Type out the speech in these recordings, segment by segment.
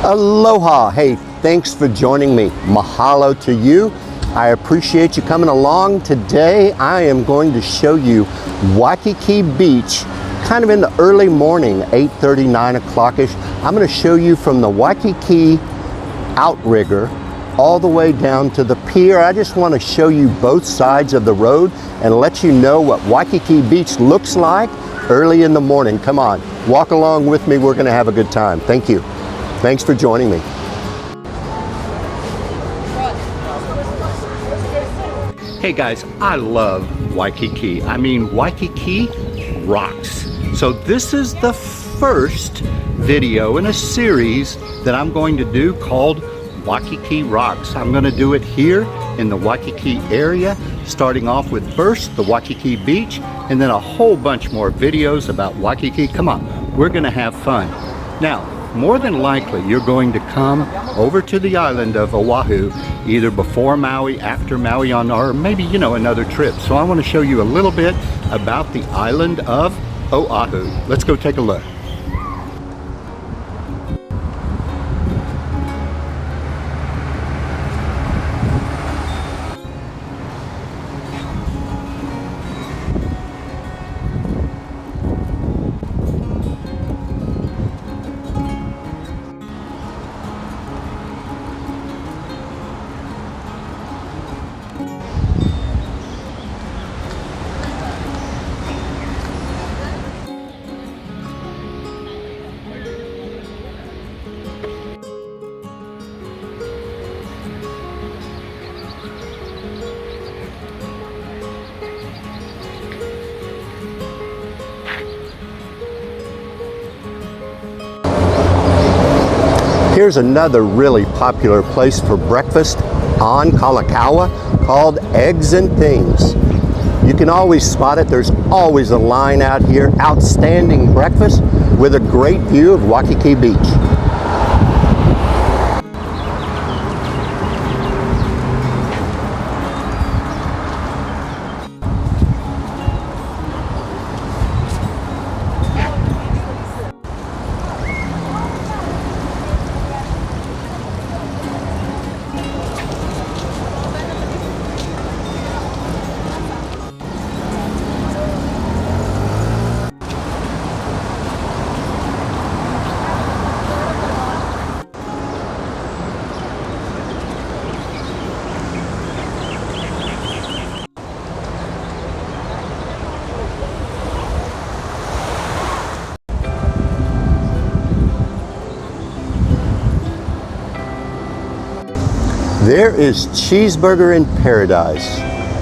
Aloha. Hey, thanks for joining me. Mahalo to you. I appreciate you coming along. Today I am going to show you Waikiki Beach kind of in the early morning, 8:30, 9 o'clock-ish. I'm going to show you from the Waikiki outrigger all the way down to the pier. I just want to show you both sides of the road and let you know what Waikiki Beach looks like early in the morning. Come on, walk along with me. We're going to have a good time. Thank you. Thanks for joining me. Hey guys, I love Waikiki. I mean, Waikiki rocks. So this is the first video in a series that I'm going to do called Waikiki Rocks. I'm going to do it here in the Waikiki area, starting off with first the Waikiki Beach and then a whole bunch more videos about Waikiki. Come on, we're going to have fun. Now, more than likely you're going to come over to the island of Oahu either before Maui, after Maui, or maybe, you know, another trip. So I want to show you a little bit about the island of Oahu. Let's go take a look. Here's another really popular place for breakfast on Kalakaua called Eggs and Things. You can always spot it. There's always a line out here. Outstanding breakfast with a great view of Waikiki Beach. There is Cheeseburger in Paradise.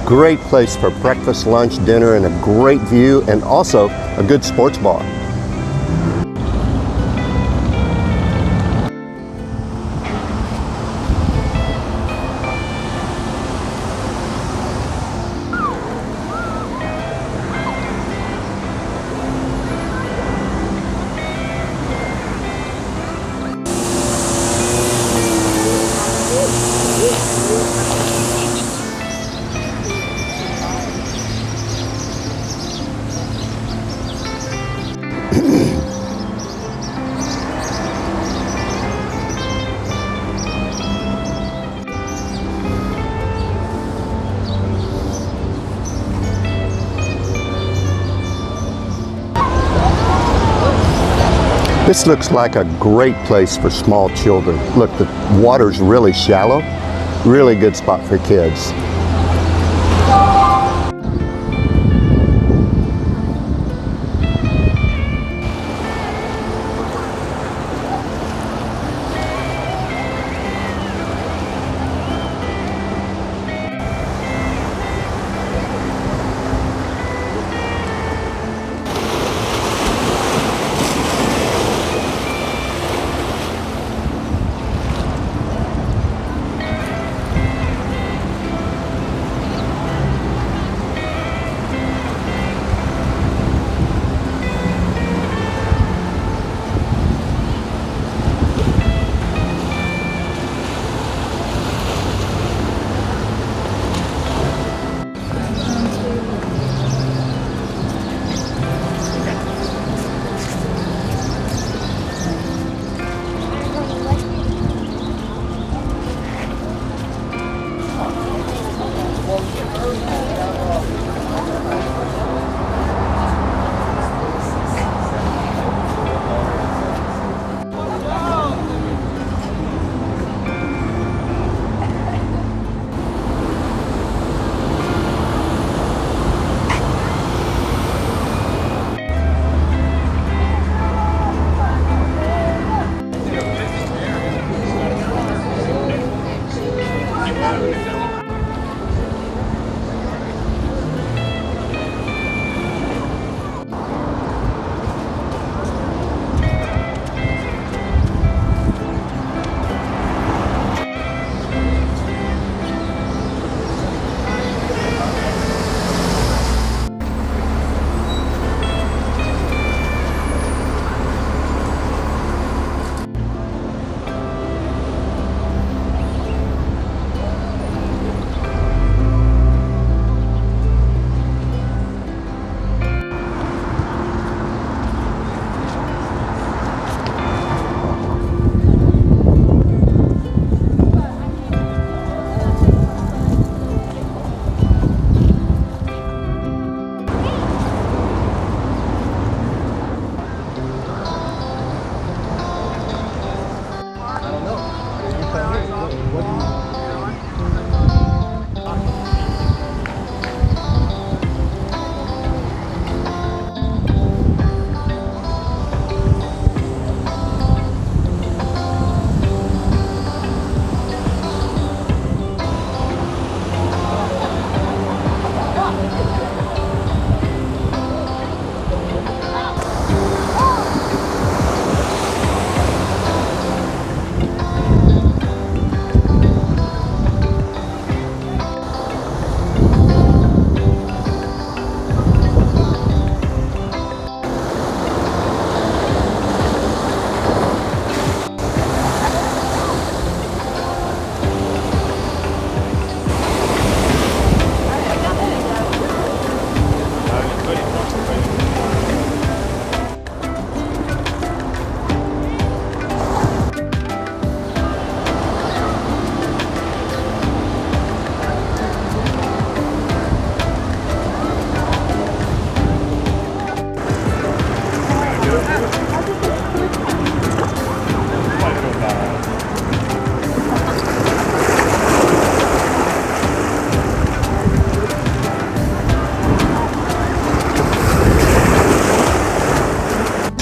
Great place for breakfast, lunch, dinner, and a great view, and also a good sports bar. This looks like a great place for small children. Look, the water's really shallow. Really good spot for kids.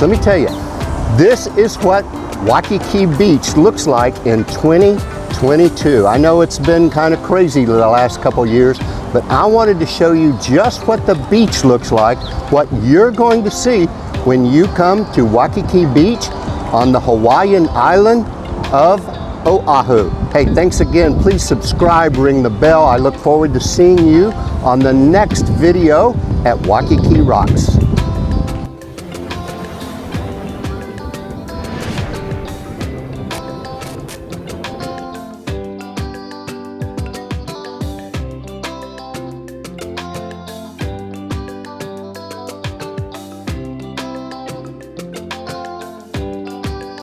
Let me tell you, this is what Waikiki Beach looks like in 2022. I know it's been kind of crazy the last couple years, but I wanted to show you just what the beach looks like, what you're going to see when you come to Waikiki Beach on the Hawaiian island of Oahu. Hey, thanks again. Please subscribe, ring the bell. I look forward to seeing you on the next video at Waikiki Rocks.